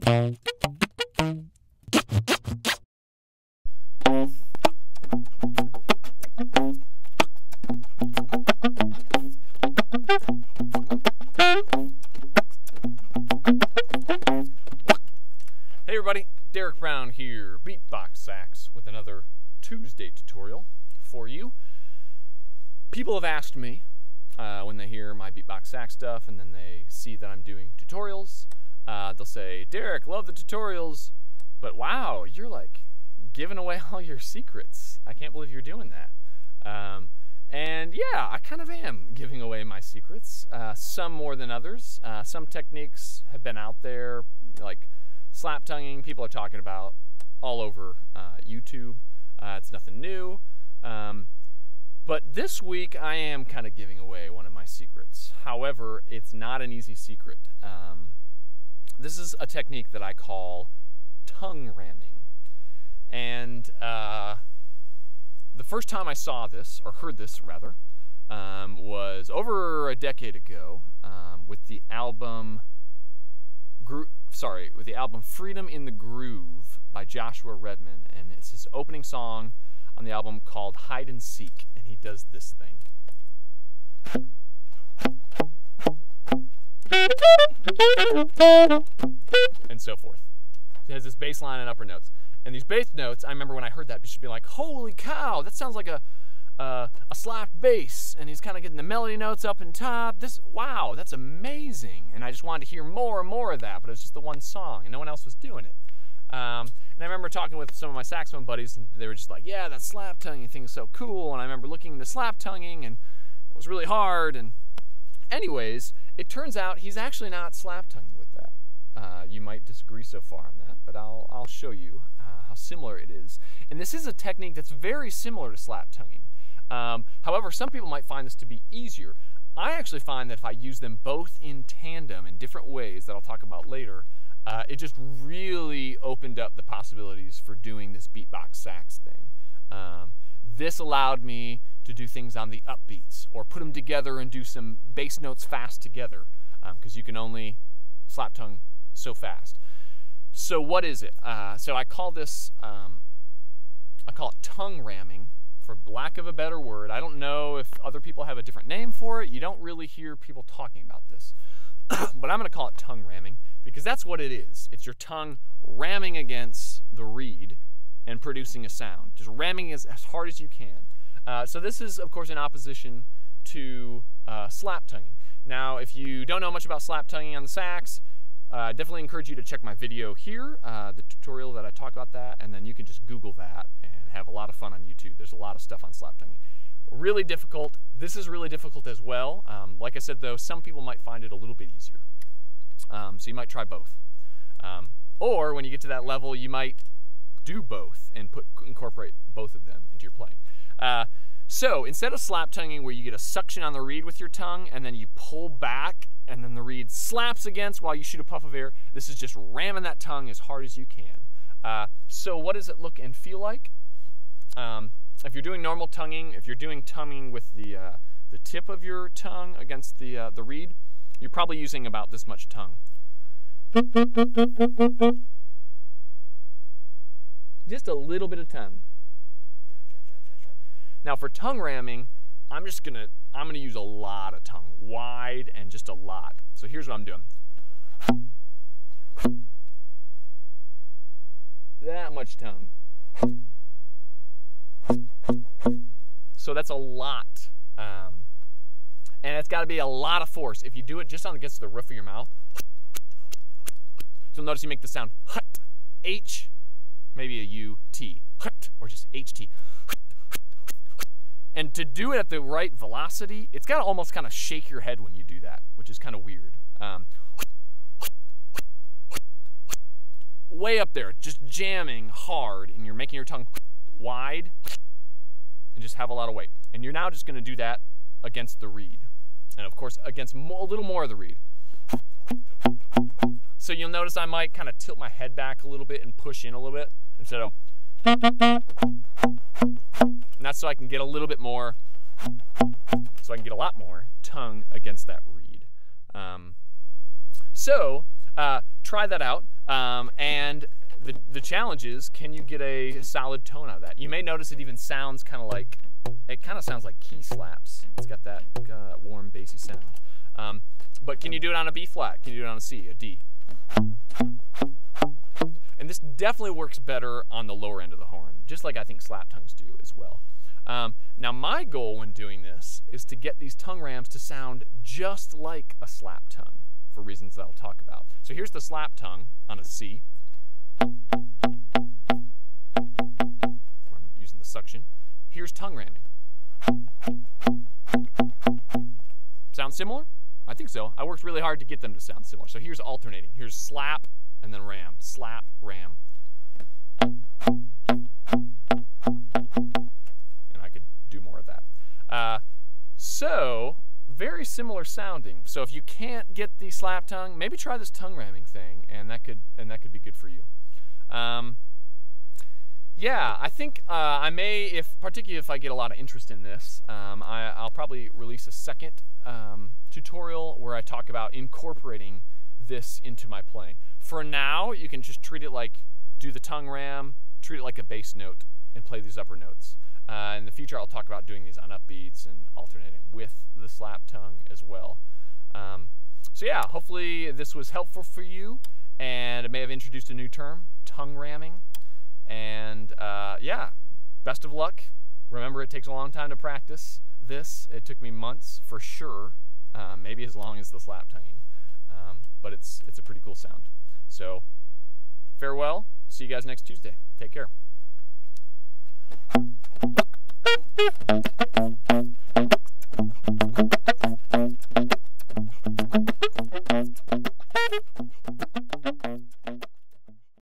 Hey everybody, Derek Brown here, BEATBoX SAX, with another Tuesday tutorial for you. People have asked me when they hear my BEATBoX SAX stuff and then they see that I'm doing tutorials, they'll say, Derek, love the tutorials, but wow, you're like giving away all your secrets. I can't believe you're doing that. And yeah, I kind of am giving away my secrets, some more than others. Some techniques have been out there, like slap tonguing, people are talking about all over YouTube. It's nothing new. But this week I am kind of giving away one of my secrets. However, it's not an easy secret. This is a technique that I call tongue ramming. And the first time I saw this, or heard this rather, was over a decade ago with the album Freedom in the Groove by Joshua Redman, and it's his opening song on the album called Hide and Seek, and he does this thing. And so forth. It has this bass line and upper notes. And these bass notes, I remember when I heard that, just being like, holy cow, that sounds like a slapped bass, and he's kind of getting the melody notes up and top. Wow, that's amazing. And I just wanted to hear more and more of that, but it was just the one song, and no one else was doing it. And I remember talking with some of my saxophone buddies, and they were just like, yeah, that slap tonguing thing is so cool. And I remember looking into slap tonguing, and it was really hard. And anyways, it turns out he's actually not slap tonguing with that. You might disagree so far on that, but I'll show you how similar it is. And this is a technique that's very similar to slap tonguing. However, some people might find this to be easier. I actually find that if I use them both in tandem in different ways that I'll talk about later, it just really opened up the possibilities for doing this BEATBoX SAX thing. This allowed me to do things on the upbeats, or put them together and do some bass notes fast together, because you can only slap tongue so fast. So what is it? So I call this, I call it tongue ramming, for lack of a better word. I don't know if other people have a different name for it. You don't really hear people talking about this. But I'm going to call it tongue ramming, because that's what it is. It's your tongue ramming against the reed and producing a sound. Just ramming as hard as you can. So this is, of course, in opposition to slap tonguing. Now, if you don't know much about slap tonguing on the sax, I definitely encourage you to check my video here, the tutorial that I talk about that, and then you can just Google that and have a lot of fun on YouTube. There's a lot of stuff on slap tonguing. Really difficult. This is really difficult as well. Like I said, though, some people might find it a little bit easier. So you might try both. Or when you get to that level, you might do both and incorporate both of them into your playing. So instead of slap tonguing, where you get a suction on the reed with your tongue and then you pull back and then the reed slaps against while you shoot a puff of air, this is just ramming that tongue as hard as you can. So what does it look and feel like? If you're doing normal tonguing, if you're doing tonguing with the tip of your tongue against the reed, you're probably using about this much tongue. Just a little bit of tongue. Now for tongue ramming, I'm gonna use a lot of tongue, wide and just a lot. So here's what I'm doing. That much tongue. So that's a lot. And it's got to be a lot of force. If you do it just against the roof of your mouth, you'll notice you make the sound hut, H, maybe a U, T, hut, or just HT. And to do it at the right velocity, it's got to almost kind of shake your head when you do that, which is kind of weird. Way up there, just jamming hard, and you're making your tongue wide, and just have a lot of weight. And you're now just going to do that against the reed. And of course, against a little more of the reed. So you'll notice I might kind of tilt my head back a little bit and push in a little bit, instead of... And that's so I can get a little bit more, so I can get a lot more tongue against that reed. Try that out. And the challenge is, can you get a solid tone out of that? You may notice it even sounds kind of like, key slaps. It's got that warm, bassy sound. But can you do it on a B flat? Can you do it on a C, a D? And this definitely works better on the lower end of the horn, just like I think slap tongues do as well. Now my goal when doing this is to get these tongue rams to sound just like a slap tongue, for reasons that I'll talk about. So here's the slap tongue on a C. I'm using the suction. Here's tongue ramming. Sound similar? I think so. I worked really hard to get them to sound similar. So here's alternating. Here's slap and then ram. Slap, ram. And I could do more of that. So very similar sounding. So if you can't get the slap tongue, maybe try this tongue ramming thing, and that could be good for you. Yeah, I think I may, particularly if I get a lot of interest in this, I'll probably release a second tutorial where I talk about incorporating this into my playing. For now, you can just treat it like, do the tongue ram, treat it like a bass note, and play these upper notes. In the future, I'll talk about doing these on upbeats and alternating with the slap tongue as well. So yeah, hopefully this was helpful for you, and it may have introduced a new term, tongue ramming. And yeah, best of luck. Remember, it takes a long time to practice this. It took me months for sure, maybe as long as the slap tonguing, but it's a pretty cool sound. So farewell. See you guys next Tuesday. Take care.